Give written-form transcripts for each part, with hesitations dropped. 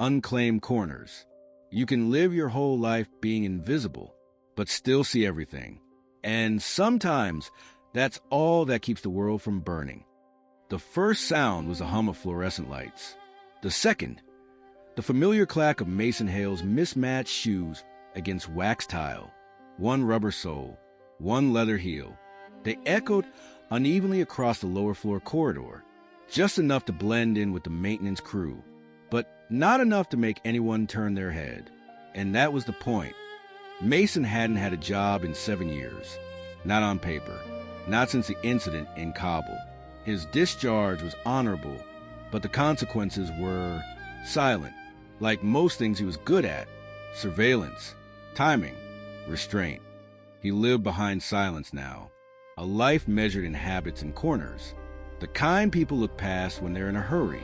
unclaimed corners. You can live your whole life being invisible, but still see everything. And sometimes that's all that keeps the world from burning. The first sound was the hum of fluorescent lights. The second, the familiar clack of Mason Hale's mismatched shoes against wax tile. One rubber sole, one leather heel. They echoed unevenly across the lower floor corridor, just enough to blend in with the maintenance crew, but not enough to make anyone turn their head. And that was the point. Mason hadn't had a job in 7 years. Not on paper. Not since the incident in Kabul. His discharge was honorable, but the consequences were silent. Like most things he was good at. Surveillance, timing, restraint. He lived behind silence now. A life measured in habits and corners. The kind people look past when they're in a hurry.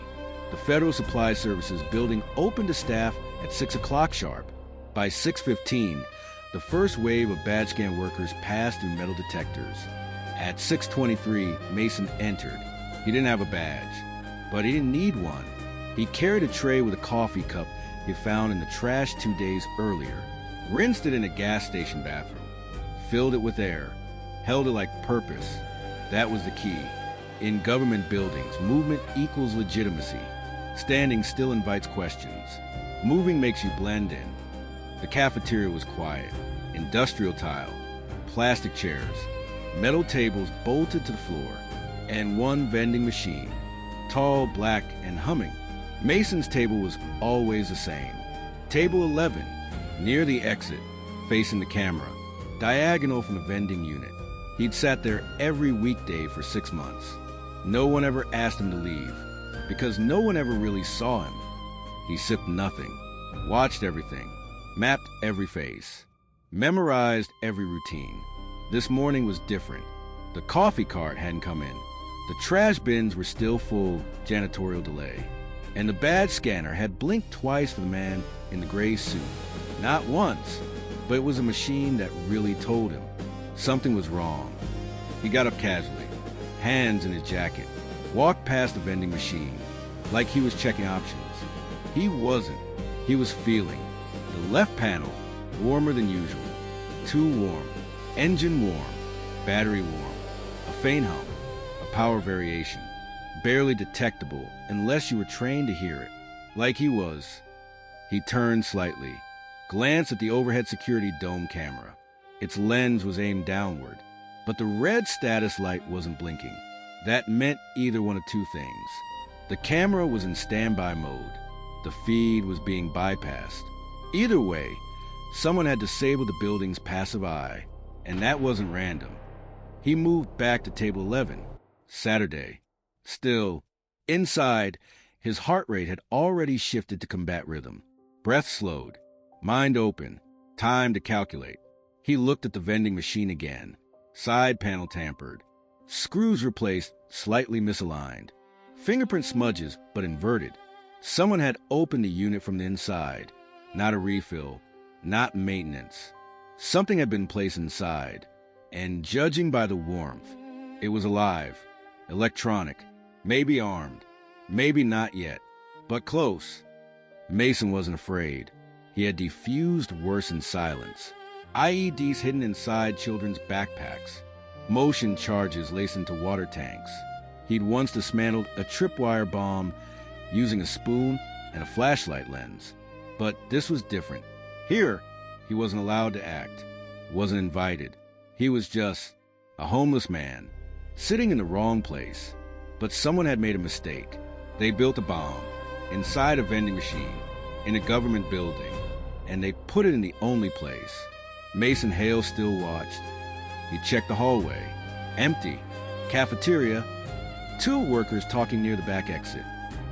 The Federal Supply Service's building opened to staff at 6 o'clock sharp. By 6:15, the first wave of badge scan workers passed through metal detectors. At 6:23, Mason entered. He didn't have a badge, but he didn't need one. He carried a tray with a coffee cup he found in the trash 2 days earlier, rinsed it in a gas station bathroom, filled it with air, held it like purpose. That was the key. In government buildings, movement equals legitimacy. Standing still invites questions. Moving makes you blend in. The cafeteria was quiet. Industrial tile, plastic chairs, metal tables bolted to the floor, and one vending machine, tall, black, and humming. Mason's table was always the same. Table 11, near the exit, facing the camera, diagonal from the vending unit. He'd sat there every weekday for 6 months. No one ever asked him to leave, because no one ever really saw him. He sipped nothing, watched everything, mapped every face, memorized every routine. This morning was different. The coffee cart hadn't come in. The trash bins were still full, janitorial delay. And the badge scanner had blinked twice for the man in the gray suit. Not once, but it was a machine that really told him something was wrong. He got up casually, hands in his jacket, walked past the vending machine like he was checking options. He wasn't. He was feeling. The left panel, warmer than usual. Too warm. Engine warm. Battery warm. A faint hum. A power variation. Barely detectable unless you were trained to hear it. Like he was. He turned slightly, glanced at the overhead security dome camera. Its lens was aimed downward, but the red status light wasn't blinking. That meant either one of two things. The camera was in standby mode. The feed was being bypassed. Either way, someone had disabled the building's passive eye, and that wasn't random. He moved back to table 11, Saturday. Still, inside, his heart rate had already shifted to combat rhythm. Breath slowed, mind open, time to calculate. He looked at the vending machine again. Side panel tampered. Screws replaced, slightly misaligned. Fingerprint smudges, but inverted. Someone had opened the unit from the inside. Not a refill, not maintenance. Something had been placed inside, and judging by the warmth, it was alive, electronic, maybe armed, maybe not yet, but close. Mason wasn't afraid. He had defused worse in silence. IEDs hidden inside children's backpacks, motion charges laced into water tanks. He'd once dismantled a tripwire bomb using a spoon and a flashlight lens. But this was different. Here, he wasn't allowed to act, wasn't invited. He was just a homeless man, sitting in the wrong place. But someone had made a mistake. They built a bomb inside a vending machine in a government building, and they put it in the only place. Mason Hale still watched. He checked the hallway. Empty. Cafeteria. 2 workers talking near the back exit.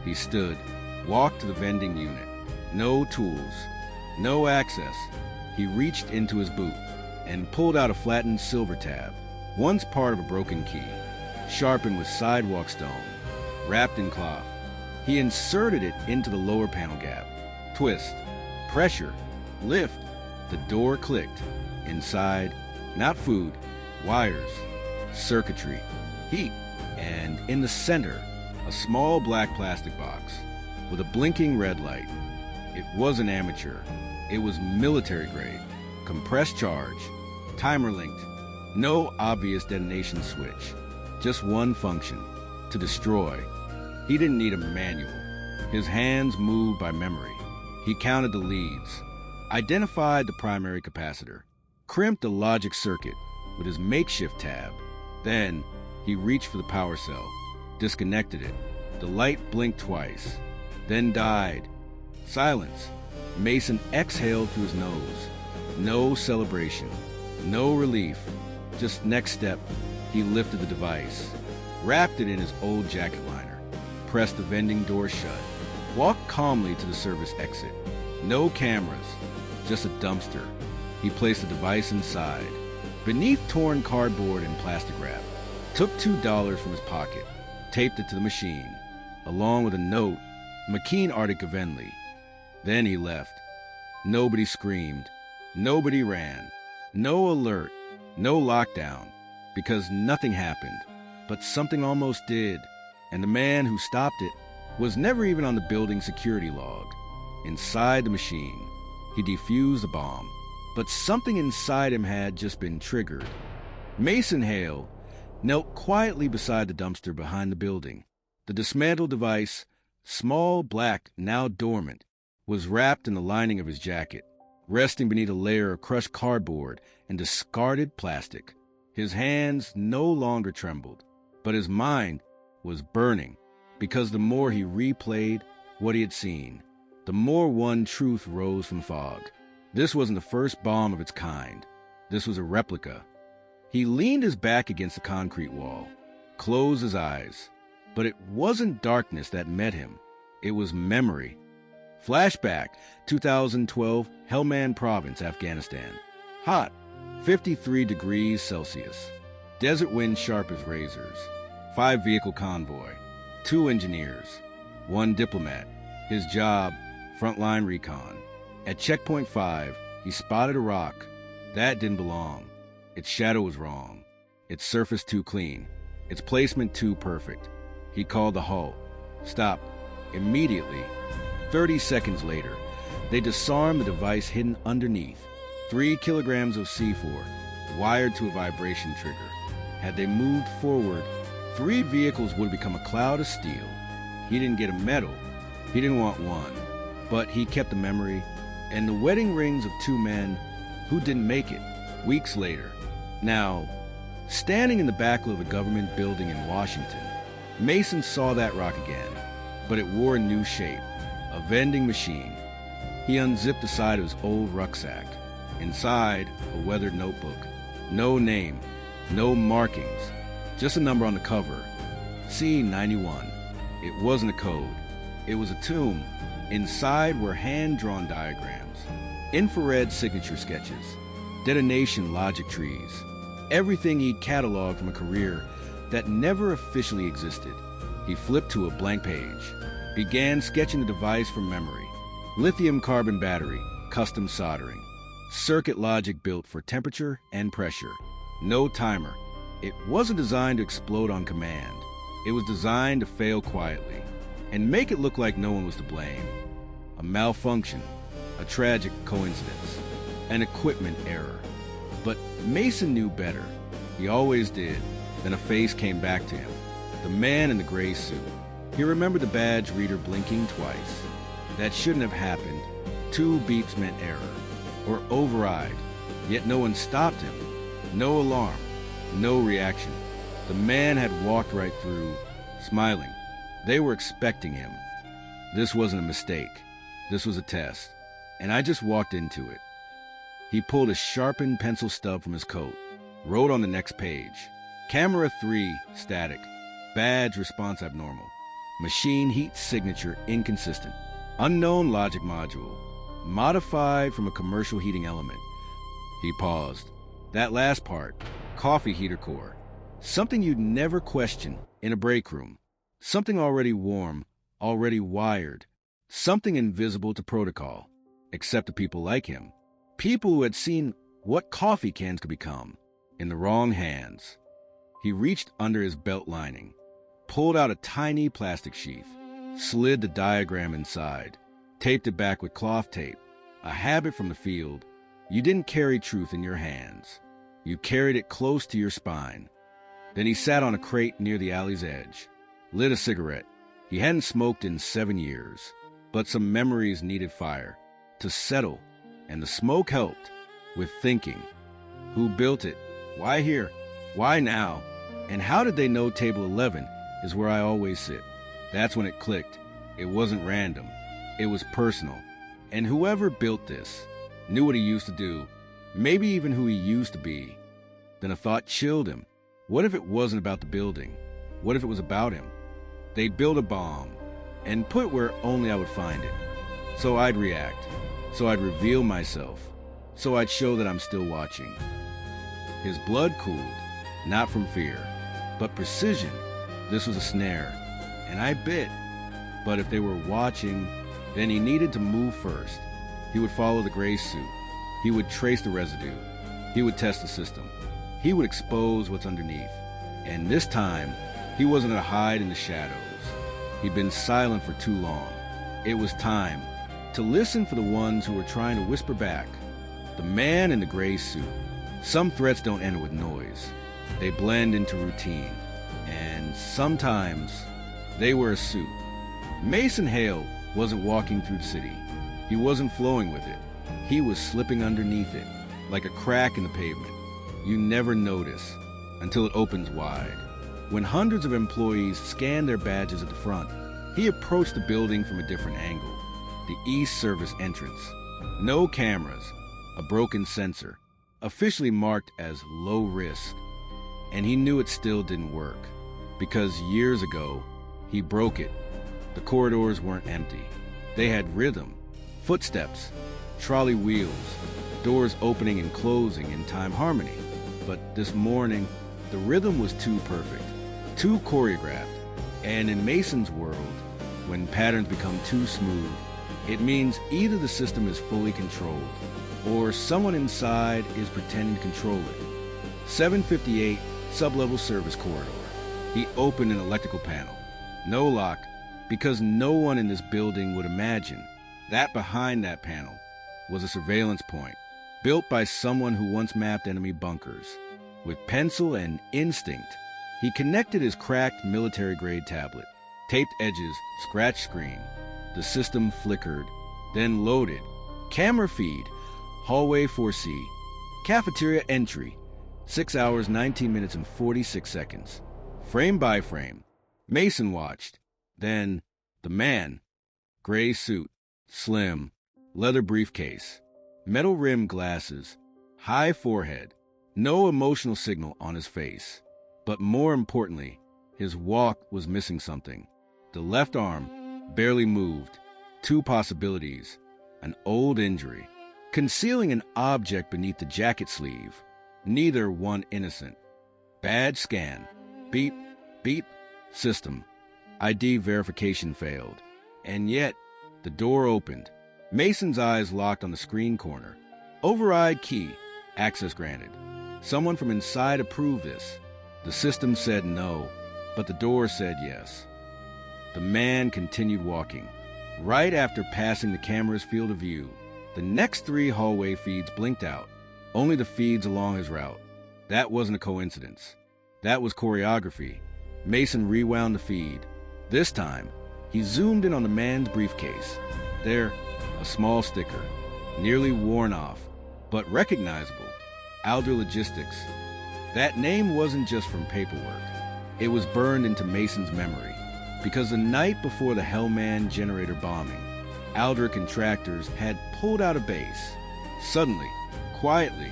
He stood, walked to the vending unit. No tools. No access. He reached into his boot and pulled out a flattened silver tab, once part of a broken key, sharpened with sidewalk stone, wrapped in cloth. He inserted it into the lower panel gap. Twist. Pressure. Lift. The door clicked. Inside, not food, wires, circuitry, heat, and in the center, a small black plastic box with a blinking red light. It wasn't amateur. It was military grade. Compressed charge. Timer linked. No obvious detonation switch. Just one function. To destroy. He didn't need a manual. His hands moved by memory. He counted the leads. Identified the primary capacitor. Crimped the logic circuit with his makeshift tab. Then, he reached for the power cell. Disconnected it. The light blinked twice. Then died. Silence. Mason exhaled through his nose. No celebration. No relief. Just next step. He lifted the device. Wrapped it in his old jacket liner. Pressed the vending door shut. Walked calmly to the service exit. No cameras. Just a dumpster. He placed the device inside. Beneath torn cardboard and plastic wrap. Took $2 from his pocket. Taped it to the machine. Along with a note, McKean Arctic Venley. Then he left. Nobody screamed. Nobody ran. No alert. No lockdown. Because nothing happened. But something almost did. And the man who stopped it was never even on the building security log. Inside the machine, he defused the bomb. But something inside him had just been triggered. Mason Hale knelt quietly beside the dumpster behind the building. The dismantled device, small, black, now dormant, was wrapped in the lining of his jacket, resting beneath a layer of crushed cardboard and discarded plastic. His hands no longer trembled, but his mind was burning, because the more he replayed what he had seen, the more one truth rose from fog. This wasn't the first bomb of its kind. This was a replica. He leaned his back against the concrete wall, closed his eyes. But it wasn't darkness that met him. It was memory. Flashback, 2012, Helmand Province, Afghanistan. Hot, 53 degrees Celsius. Desert wind sharp as razors. 5-vehicle convoy. 2 engineers. 1 diplomat. His job, frontline recon. At checkpoint 5, he spotted a rock. That didn't belong. Its shadow was wrong. Its surface too clean. Its placement too perfect. He called the halt. Stop. Immediately. 30 seconds later, they disarmed the device hidden underneath. 3 kilograms of C4, wired to a vibration trigger. Had they moved forward, 3 vehicles would have become a cloud of steel. He didn't get a medal. He didn't want one. But he kept the memory and the wedding rings of 2 men who didn't make it, weeks later. Now, standing in the back of a government building in Washington, Mason saw that rock again, but it wore a new shape, a vending machine. He unzipped the side of his old rucksack. Inside, a weathered notebook. No name, no markings, just a number on the cover, C91. It wasn't a code. It was a tomb. Inside were hand-drawn diagrams, infrared signature sketches, detonation logic trees, everything he'd cataloged from a career that never officially existed. He flipped to a blank page, began sketching the device from memory. Lithium carbon battery, custom soldering. Circuit logic built for temperature and pressure. No timer. It wasn't designed to explode on command. It was designed to fail quietly and make it look like no one was to blame. A malfunction, a tragic coincidence, an equipment error. But Mason knew better. He always did. Then a face came back to him. The man in the gray suit. He remembered the badge reader blinking twice. That shouldn't have happened. 2 beeps meant error. Or override. Yet no one stopped him. No alarm. No reaction. The man had walked right through, smiling. They were expecting him. This wasn't a mistake. This was a test. And I just walked into it. He pulled a sharpened pencil stub from his coat. Wrote on the next page. Camera 3, static. Badge response abnormal. Machine heat signature inconsistent. Unknown logic module. Modified from a commercial heating element. He paused. That last part, coffee heater core. Something you'd never question in a break room. Something already warm, already wired. Something invisible to protocol, except to people like him. People who had seen what coffee cans could become in the wrong hands. He reached under his belt lining, pulled out a tiny plastic sheath, slid the diagram inside, taped it back with cloth tape, a habit from the field. You didn't carry truth in your hands. You carried it close to your spine. Then he sat on a crate near the alley's edge, lit a cigarette. He hadn't smoked in 7 years, but some memories needed fire to settle, and the smoke helped with thinking. Who built it? Why here? Why now? And how did they know table 11 is where I always sit? That's when it clicked. It wasn't random. It was personal. And whoever built this knew what he used to do, maybe even who he used to be. Then a thought chilled him. What if it wasn't about the building? What if it was about him? They'd build a bomb and put it where only I would find it. So I'd react. So I'd reveal myself. So I'd show that I'm still watching. His blood cooled, not from fear, but precision. This was a snare, and I bit. But if they were watching, then he needed to move first. He would follow the gray suit. He would trace the residue. He would test the system. He would expose what's underneath. And this time, he wasn't to hide in the shadows. He'd been silent for too long. It was time to listen for the ones who were trying to whisper back. The man in the gray suit. Some threats don't enter with noise. They blend into routine. And sometimes, they wear a suit. Mason Hale wasn't walking through the city. He wasn't flowing with it. He was slipping underneath it, like a crack in the pavement. You never notice until it opens wide. When hundreds of employees scanned their badges at the front, he approached the building from a different angle. The East Service entrance. No cameras, a broken sensor, officially marked as low risk. And he knew it still didn't work, because years ago, he broke it. The corridors weren't empty. They had rhythm, footsteps, trolley wheels, doors opening and closing in time harmony. But this morning, the rhythm was too perfect, too choreographed. And in Mason's world, when patterns become too smooth, it means either the system is fully controlled, or someone inside is pretending to control it. 758 sublevel service corridor. He opened an electrical panel. No lock, because no one in this building would imagine that behind that panel was a surveillance point, built by someone who once mapped enemy bunkers. With pencil and instinct, he connected his cracked military-grade tablet, taped edges, scratch screen. The system flickered, then loaded. Camera feed, hallway 4C, cafeteria entry, 6 hours, 19 minutes, and 46 seconds. Frame by frame, Mason watched. Then, the man, gray suit, slim, leather briefcase, metal rimmed glasses, high forehead, no emotional signal on his face. But more importantly, his walk was missing something. The left arm barely moved. 2 possibilities: an old injury, concealing an object beneath the jacket sleeve, neither one innocent. Badge scan, beep, beep, system. ID verification failed. And yet, the door opened. Mason's eyes locked on the screen corner. Override key, access granted. Someone from inside approved this. The system said no, but the door said yes. The man continued walking. Right after passing the camera's field of view, the next 3 hallway feeds blinked out, only the feeds along his route. That wasn't a coincidence. That was choreography. Mason rewound the feed. This time, he zoomed in on the man's briefcase. There, a small sticker, nearly worn off, but recognizable. Alder Logistics. That name wasn't just from paperwork. It was burned into Mason's memory, because the night before the Hellman generator bombing, Alder contractors had pulled out a base. Suddenly, quietly,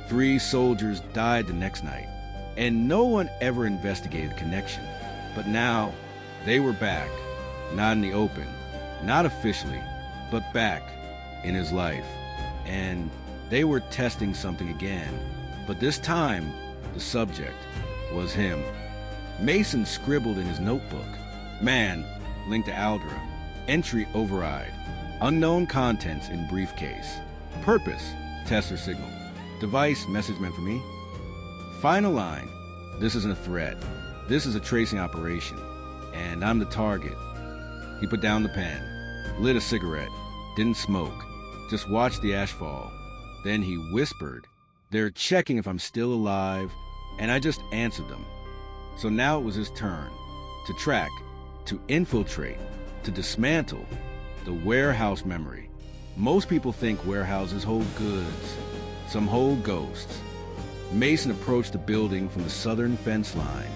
3 soldiers died the next night, and no one ever investigated the connection. But now, they were back, not in the open, not officially, but back in his life. And they were testing something again, but this time, the subject was him. Mason scribbled in his notebook. Man, linked to Aldra. Entry override. Unknown contents in briefcase. Purpose, tester signal. Device, message meant for me. Final line. This isn't a threat. This is a tracing operation. And I'm the target. He put down the pen, lit a cigarette. didn't smoke, just watched the ash fall. Then he whispered, "They're checking if I'm still alive," and I just answered them. So now it was his turn to track, to infiltrate, to dismantle the warehouse memory. Most people think warehouses hold goods, some hold ghosts. Mason approached the building from the southern fence line.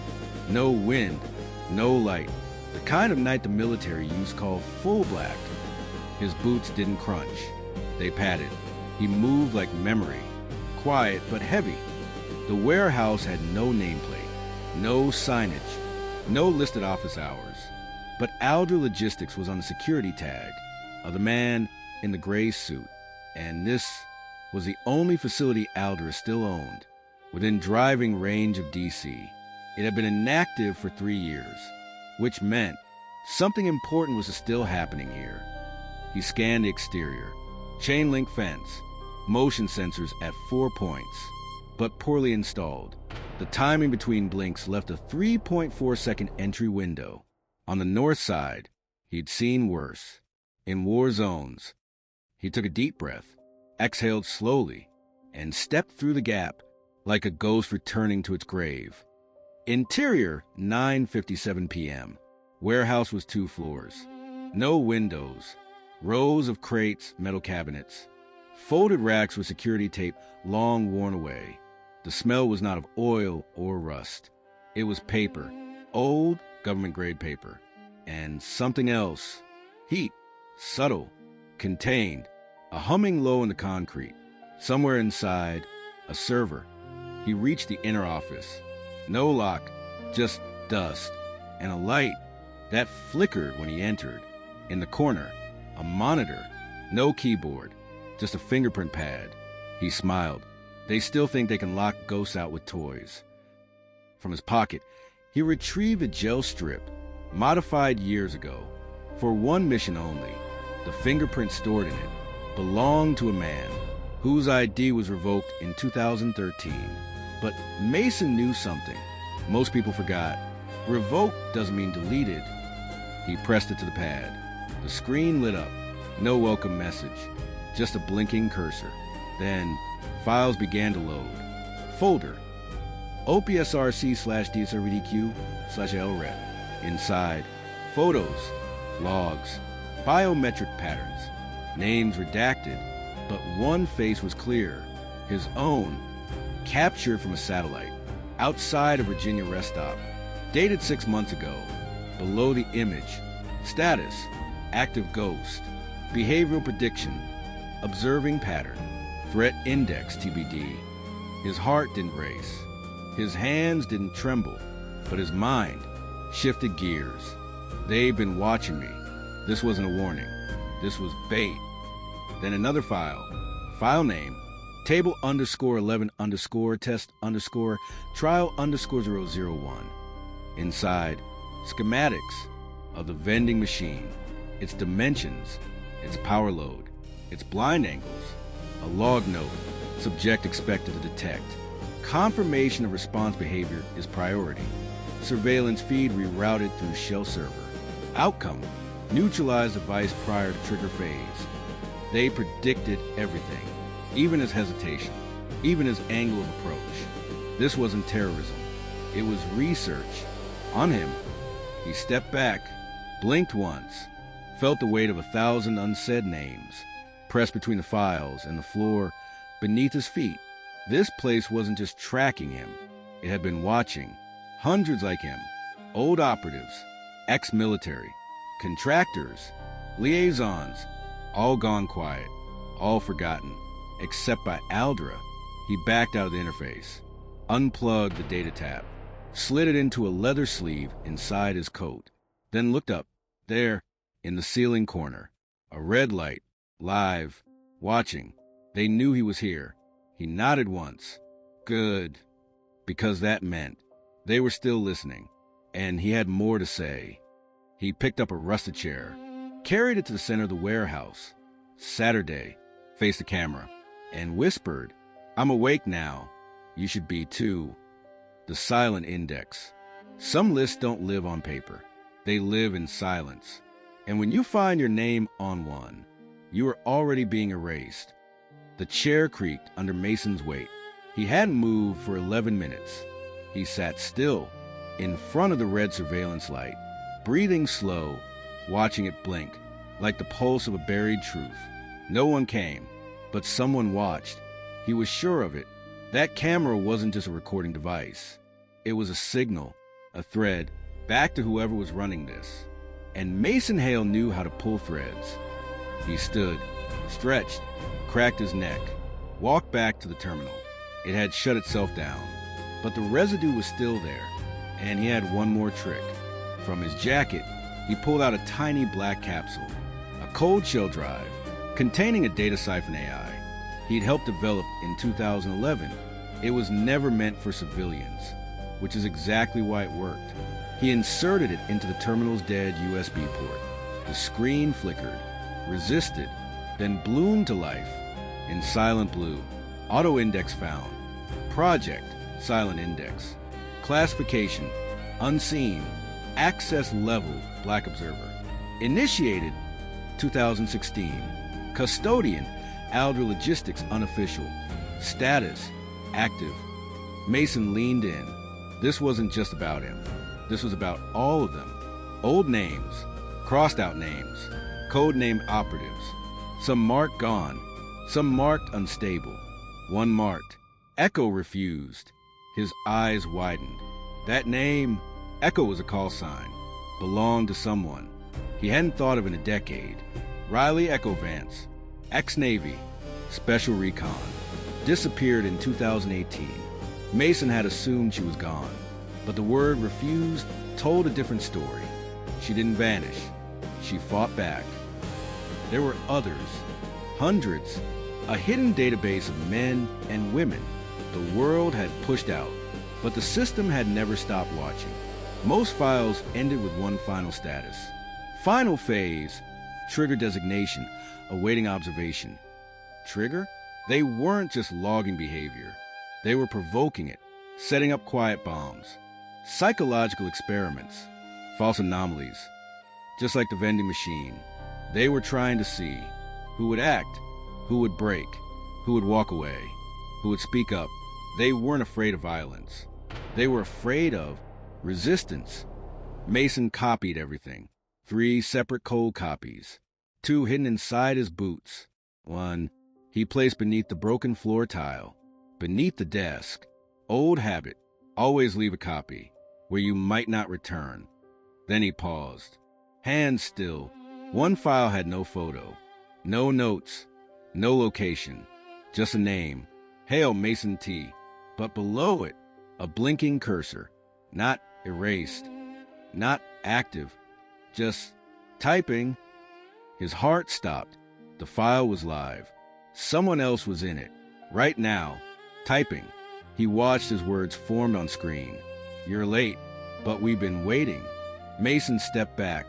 No wind, no light, the kind of night the military used called full black. His boots didn't crunch. They padded. He moved like memory, quiet but heavy. The warehouse had no nameplate, no signage, no listed office hours. But Aldra Logistics was on the security tag of the man in the gray suit, and this was the only facility Aldra still owned, within driving range of D.C. It had been inactive for 3 years, which meant something important was still happening here. He scanned the exterior. Chain link fence, motion sensors at 4 points, but poorly installed. The timing between blinks left a 3.4-second entry window. On the north side, he'd seen worse. In war zones, he took a deep breath, exhaled slowly, and stepped through the gap like a ghost returning to its grave. Interior, 9:57 p.m. Warehouse was 2 floors. No windows. Rows of crates, metal cabinets. Folded racks with security tape long worn away. The smell was not of oil or rust. It was paper. Old government-grade paper. And something else. Heat. Subtle. Contained. A humming low in the concrete. Somewhere inside, a server. He reached the inner office. No lock, just dust. And a light that flickered when he entered. In the corner, a monitor. No keyboard, just a fingerprint pad. He smiled. They still think they can lock ghosts out with toys. From his pocket, he retrieved a gel strip, modified years ago, for one mission only. The fingerprint stored in it belonged to a man whose ID was revoked in 2013. But Mason knew something most people forgot. Revoked doesn't mean deleted. He pressed it to the pad. The screen lit up. No welcome message, just a blinking cursor. Then, files began to load. Folder. OPSRC/DSRVDQ/LREP. Inside, photos, logs, biometric patterns, names redacted, but one face was clear. His own, captured from a satellite, outside a Virginia rest stop, dated 6 months ago. Below the image, status, active ghost, behavioral prediction, observing pattern, threat index TBD. His heart didn't race. His hands didn't tremble, but his mind shifted gears. They've been watching me. This wasn't a warning. This was bait. Then another file. File name, table _11 test trial _001. Inside, schematics of the vending machine, its dimensions, its power load, its blind angles, a log note, subject expected to detect. Confirmation of response behavior is priority. Surveillance feed rerouted through shell server. Outcome, neutralize device prior to trigger phase. They predicted everything, even his hesitation, even his angle of approach. This wasn't terrorism. It was research. On him, he stepped back, blinked once, felt the weight of 1,000 unsaid names, pressed between the files and the floor beneath his feet. This place wasn't just tracking him. It had been watching. Hundreds like him. Old operatives, ex-military, contractors, liaisons, all gone quiet, all forgotten, except by Aldra. He backed out of the interface, unplugged the data tap, slid it into a leather sleeve inside his coat, then looked up. There, in the ceiling corner, a red light, live, watching. They knew he was here. He nodded once. Good. Because that meant they were still listening, and he had more to say. He picked up a rusted chair, carried it to the center of the warehouse. Saturday, faced the camera, and whispered, "I'm awake now. You should be too." The silent index. Some lists don't live on paper. They live in silence. And when you find your name on one, you were already being erased. The chair creaked under Mason's weight. He hadn't moved for 11 minutes. He sat still, in front of the red surveillance light, breathing slow, watching it blink, like the pulse of a buried truth. No one came, but someone watched. He was sure of it. That camera wasn't just a recording device. It was a signal, a thread, back to whoever was running this. And Mason Hale knew how to pull threads. He stood, stretched, cracked his neck, walked back to the terminal. It had shut itself down, but the residue was still there, and he had one more trick. From his jacket, he pulled out a tiny black capsule, a cold shell drive, containing a data siphon AI he'd helped develop in 2011. It was never meant for civilians, which is exactly why it worked. He inserted it into the terminal's dead USB port. The screen flickered, resisted, then bloomed to life in silent blue. Auto index found. Project, silent index. Classification, unseen. Access level, black observer. Initiated, 2016. Custodian, Aldra Logistics unofficial. Status, active. Mason leaned in. This wasn't just about him. This was about all of them. Old names, crossed out names, code name operatives. Some marked gone, some marked unstable. One marked, Echo refused. His eyes widened. That name, Echo, was a call sign. Belonged to someone he hadn't thought of in a decade. Riley Echo Vance, ex-Navy, special recon. Disappeared in 2018. Mason had assumed she was gone, but the word refused told a different story. She didn't vanish. She fought back. There were others, hundreds, a hidden database of men and women the world had pushed out, but the system had never stopped watching. Most files ended with one final status. Final phase, trigger designation, awaiting observation. Trigger? They weren't just logging behavior. They were provoking it, setting up quiet bombs, psychological experiments, false anomalies. Just like the vending machine, they were trying to see who would act, who would break, who would walk away, who would speak up. They weren't afraid of violence. They were afraid of resistance. Mason copied everything. 3 separate cold copies. 2 hidden inside his boots. 1 he placed beneath the broken floor tile, beneath the desk. Old habit, always leave a copy, where you might not return. Then he paused. Hands still. 1 file had no photo, no notes, no location, just a name, Hale Mason T. But below it, a blinking cursor, not erased, not active, just typing. His heart stopped. The file was live. Someone else was in it, right now, typing. He watched as words formed on screen. You're late, but we've been waiting. Mason stepped back.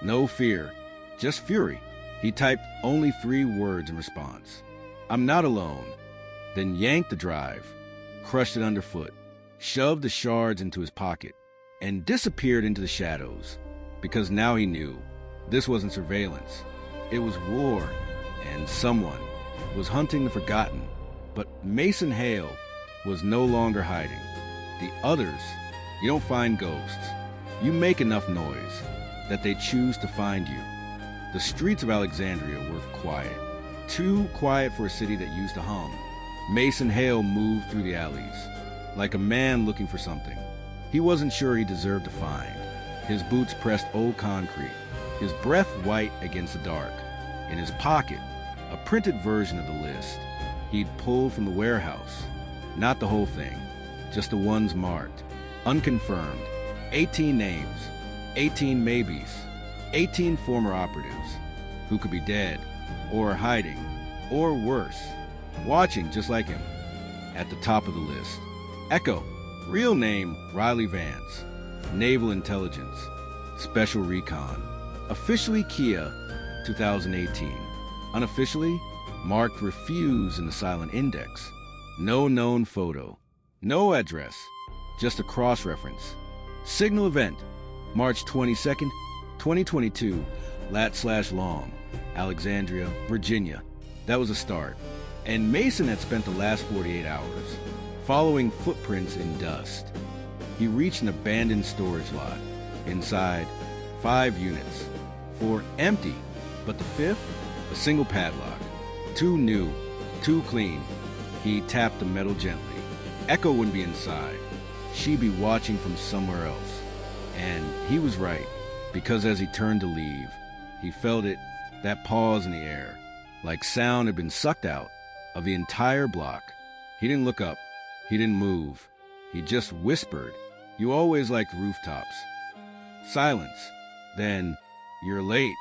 No fear, just fury. He typed only 3 words in response. I'm not alone. Then yanked the drive, crushed it underfoot, shoved the shards into his pocket, and disappeared into the shadows. Because now he knew this wasn't surveillance. It was war, and someone was hunting the forgotten. But Mason Hale was no longer hiding. The others, you don't find ghosts. You make enough noise that they choose to find you. The streets of Alexandria were quiet. Too quiet for a city that used to hum. Mason Hale moved through the alleys, like a man looking for something he wasn't sure he deserved to find. His boots pressed old concrete, his breath white against the dark. In his pocket, a printed version of the list he'd pulled from the warehouse. Not the whole thing, just the ones marked, unconfirmed. 18 names, 18 maybes, 18 former operatives who could be dead, or hiding, or worse, watching just like him. At the top of the list, Echo, real name Riley Vance, Naval Intelligence, Special Recon, officially Kia, 2018, unofficially marked refuse in the silent index. No known photo, no address, just a cross-reference. Signal event, March 22nd, 2022, lat/long, Alexandria, Virginia. That was a start. And Mason had spent the last 48 hours following footprints in dust. He reached an abandoned storage lot. Inside, 5 units. 4 empty, but the 5th, a single padlock. 2 new, 2 clean. He tapped the metal gently. Echo wouldn't be inside. She'd be watching from somewhere else. And he was right, because as he turned to leave, he felt it, that pause in the air, like sound had been sucked out of the entire block. He didn't look up. He didn't move. He just whispered, "You always liked rooftops." Silence. Then, "You're late."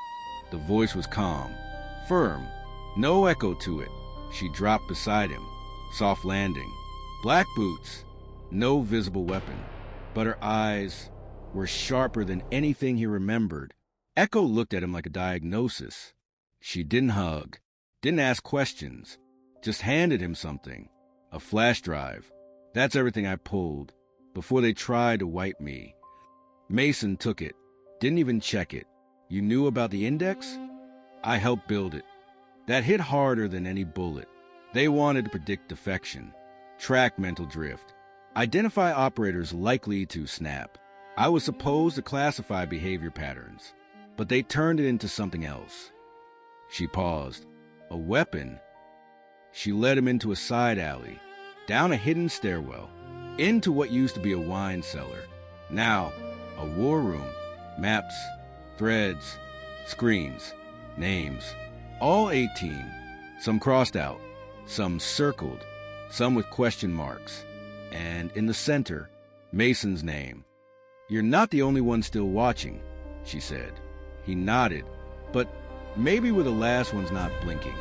The voice was calm, firm, no echo to it. She dropped beside him. Soft landing. Black boots. No visible weapon. But her eyes were sharper than anything he remembered. Echo looked at him like a diagnosis. She didn't hug, didn't ask questions, just handed him something. A flash drive. "That's everything I pulled before they tried to wipe me." Mason took it, didn't even check it. "You knew about the index?" "I helped build it." That hit harder than any bullet. They wanted to predict defection, track mental drift, identify operators likely to snap. I was supposed to classify behavior patterns, but they turned it into something else. She paused. A weapon? She led him into a side alley, down a hidden stairwell, into what used to be a wine cellar. Now, a war room. Maps, threads, screens, names. All 18. Some crossed out, some circled, some with question marks. And in the center, Mason's name. "You're not the only one still watching," she said. He nodded, but maybe we're the last ones not blinking.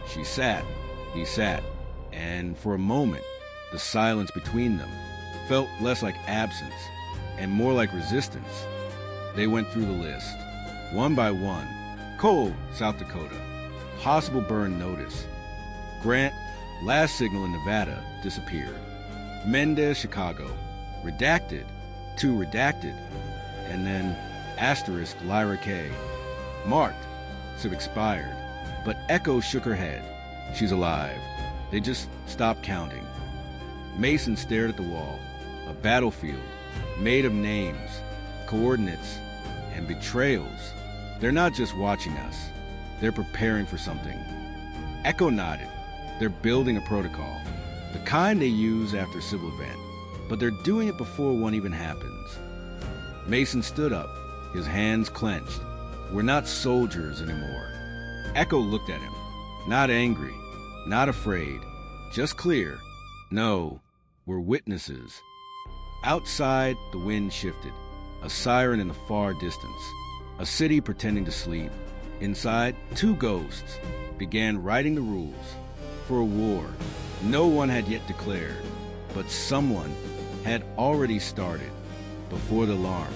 She sat, he sat, and for a moment, the silence between them felt less like absence and more like resistance. They went through the list, one by one. Cole, South Dakota. Possible burn notice. Grant, last signal in Nevada, disappeared. Mendez, Chicago. Redacted. 2 redacted. And then asterisk Lyra K. Marked. Civ expired. But Echo shook her head. She's alive. They just stopped counting. Mason stared at the wall. A battlefield made of names, coordinates, and betrayals. They're not just watching us. They're preparing for something. Echo nodded. They're building a protocol. The kind they use after a civil event. But they're doing it before one even happens. Mason stood up, his hands clenched. "We're not soldiers anymore." Echo looked at him. Not angry, not afraid, just clear. "No, we're witnesses." Outside, the wind shifted. A siren in the far distance. A city pretending to sleep. Inside, 2 ghosts began writing the rules for a war no one had yet declared, but someone had already started before the alarm.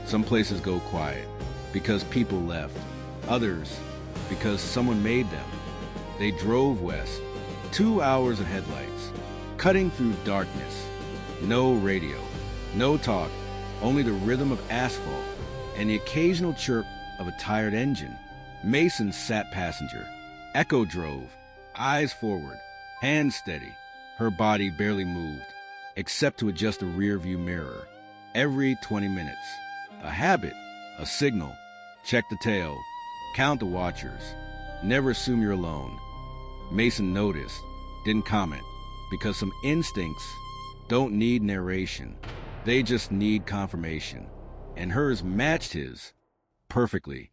Some places go quiet because people left, others because someone made them. They drove west, 2 hours of headlights, cutting through darkness. No radio, no talk, only the rhythm of asphalt and the occasional chirp of a tired engine. Mason sat passenger. Echo drove, eyes forward, hands steady. Her body barely moved, except to adjust the rear-view mirror. Every 20 minutes. A habit, a signal. Check the tail, count the watchers. Never assume you're alone. Mason noticed, didn't comment, because some instincts don't need narration. They just need confirmation. And hers matched his perfectly.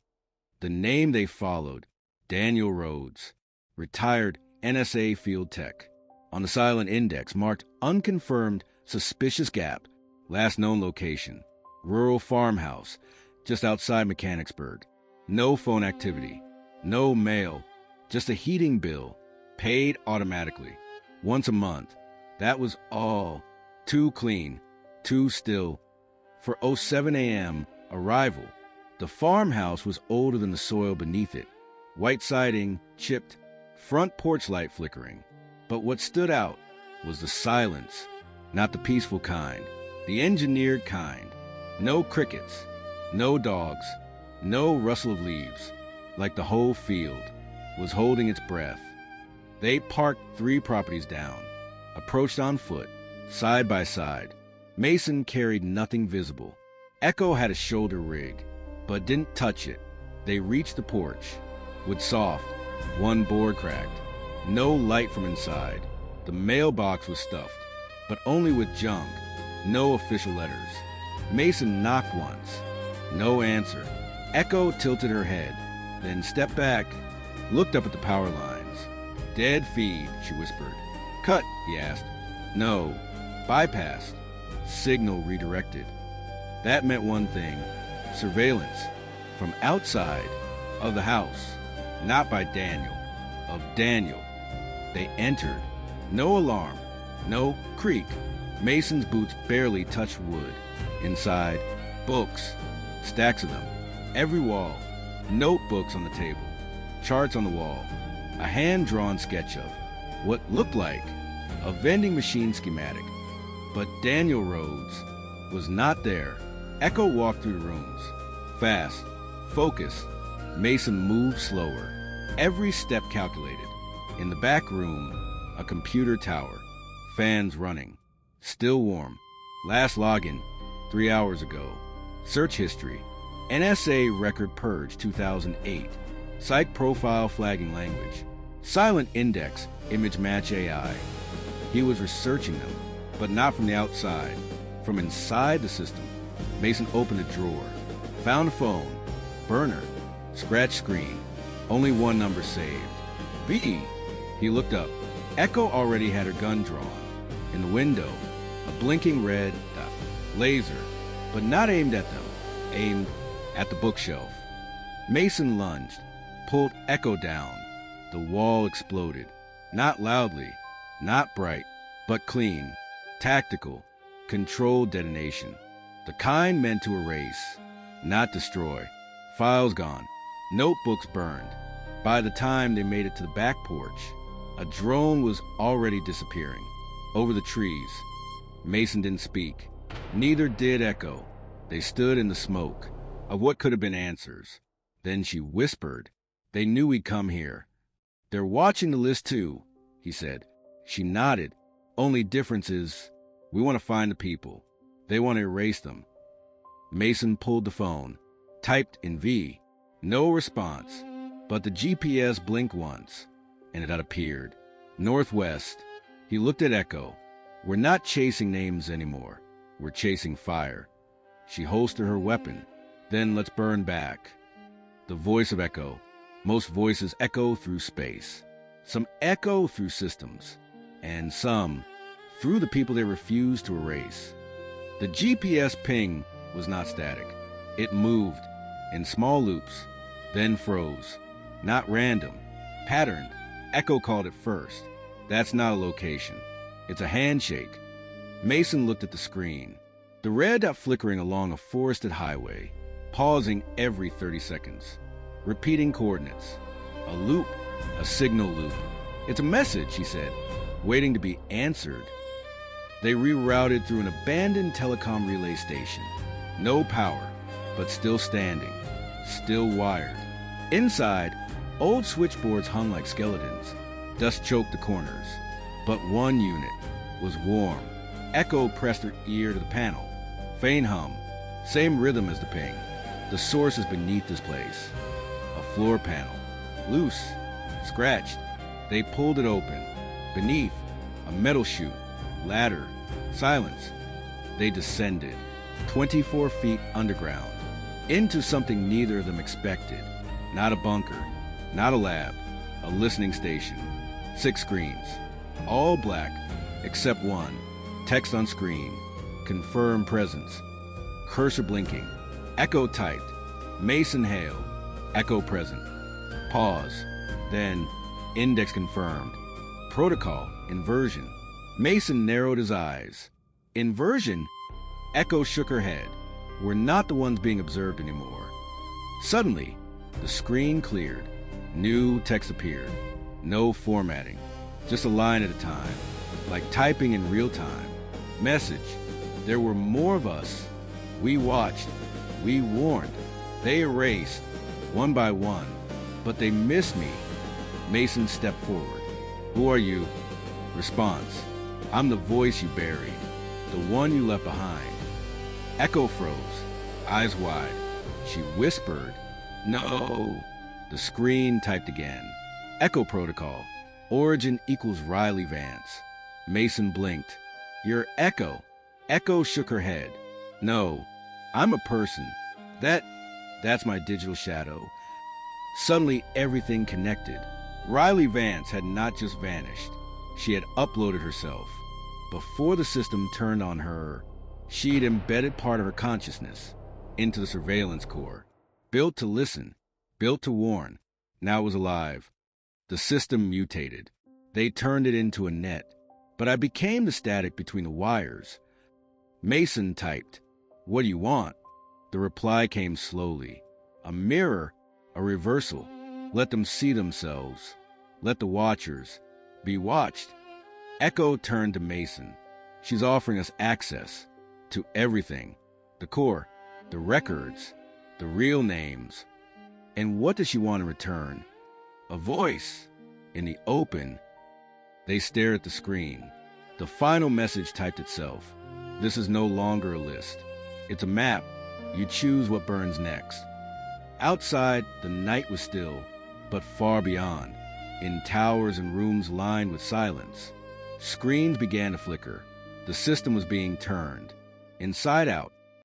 The name they followed, Daniel Rhodes, retired NSA field tech. On the silent index marked unconfirmed suspicious gap, last known location, rural farmhouse, just outside Mechanicsburg. No phone activity, no mail, just a heating bill, paid automatically, once a month. That was all. Too clean, too still. For 07 a.m. arrival, the farmhouse was older than the soil beneath it. White siding, chipped, front porch light flickering. But what stood out was the silence, not the peaceful kind, the engineered kind. No crickets, no dogs, no rustle of leaves. like the whole field was holding its breath. They parked 3 properties down, approached on foot, side by side. Mason carried nothing visible. Echo had a shoulder rig, but didn't touch it. They reached the porch. Wood soft, one board cracked. No light from inside. The mailbox was stuffed, but only with junk. No official letters. Mason knocked once. No answer. Echo tilted her head, then stepped back, looked up at the power lines. Dead feed, she whispered. Cut, he asked. No. Bypassed. Signal redirected. That meant one thing. Surveillance. From outside of the house. Not by Daniel. Of Daniel. They entered. No alarm. No creak. Mason's boots barely touched wood. Inside, books. Stacks of them. Every wall. Notebooks on the table. Charts on the wall. A hand-drawn sketch of what looked like a vending machine schematic. But Daniel Rhodes was not there. Echo walked through the rooms. Fast. Focused. Mason moved slower. Every step calculated. In the back room, a computer tower. Fans running. Still warm. Last login, 3 hours ago. Search history. NSA record purge 2008. Psych profile flagging language. Silent index, image match AI. He was researching them, but not from the outside. From inside the system. Mason opened a drawer. Found a phone. Burner. Scratch screen. Only one number saved. V. He looked up. Echo already had her gun drawn. In the window, a blinking red dot. Laser, but not aimed at them. Aimed at the bookshelf. Mason lunged, pulled Echo down. The wall exploded. Not loudly, not bright, but clean, tactical, controlled detonation. The kind meant to erase, not destroy. Files gone, notebooks burned. By the time they made it to the back porch, a drone was already disappearing. Over the trees. Mason didn't speak. Neither did Echo. They stood in the smoke of what could have been answers. Then she whispered, "They knew we'd come here. They're watching the list too," he said. She nodded. "Only difference is, we want to find the people. They want to erase them." Mason pulled the phone, typed in V. No response, but the GPS blinked once, and it had appeared. Northwest. He looked at Echo. "We're not chasing names anymore. We're chasing fire." She holstered her weapon. "Then let's burn back." The voice of Echo. Most voices echo through space. Some echo through systems. And some through the people they refuse to erase. The GPS ping was not static. It moved in small loops, then froze. Not random. Patterned. Echo called it first. That's not a location. It's a handshake. Mason looked at the screen. The red dot flickering along a forested highway, pausing every 30 seconds. Repeating coordinates. A loop. A signal loop. "It's a message," he said, waiting to be answered. They rerouted through an abandoned telecom relay station. No power, but still standing. Still wired. Inside, old switchboards hung like skeletons. Dust choked the corners. But one unit was warm. Echo pressed her ear to the panel. Faint hum. Same rhythm as the ping. The source is beneath this place. A floor panel. Loose. Scratched. They pulled it open. Beneath, a metal chute. Ladder. Silence. They descended. 24 feet underground. Into something neither of them expected. Not a bunker. Not a lab. A listening station. 6 screens. All black, except one. Text on screen. Confirm presence. Cursor blinking. Echo typed. Mason Hale. Echo present. Pause. Then, index confirmed. Protocol. Inversion. Mason narrowed his eyes. Inversion? Echo shook her head. We're not the ones being observed anymore. Suddenly, the screen cleared. New text appeared. No formatting. Just a line at a time. Like typing in real time. Message. There were more of us. We watched. We warned. They erased. One by one. But they missed me. Mason stepped forward. Who are you? Response. I'm the voice you buried, the one you left behind. Echo froze, eyes wide. She whispered, No. The screen typed again. Echo protocol. Origin equals Riley Vance. Mason blinked. You're Echo. Echo shook her head. No, I'm a person. That's my digital shadow. Suddenly everything connected. Riley Vance had not just vanished. She had uploaded herself. Before the system turned on her, she had embedded part of her consciousness into the surveillance core. Built to listen, built to warn. Now it was alive. The system mutated. They turned it into a net. But I became the static between the wires. Mason typed, What do you want? The reply came slowly. A mirror, a reversal. Let them see themselves. Let the watchers be watched. Echo turned to Mason. She's offering us access to everything. The core, the records, the real names. And what does she want in return? A voice. In the open, they stare at the screen. The final message typed itself. This is no longer a list. It's a map. You choose what burns next. Outside, the night was still, but far beyond. In towers and rooms lined with silence, screens began to flicker. The system was being turned, inside out,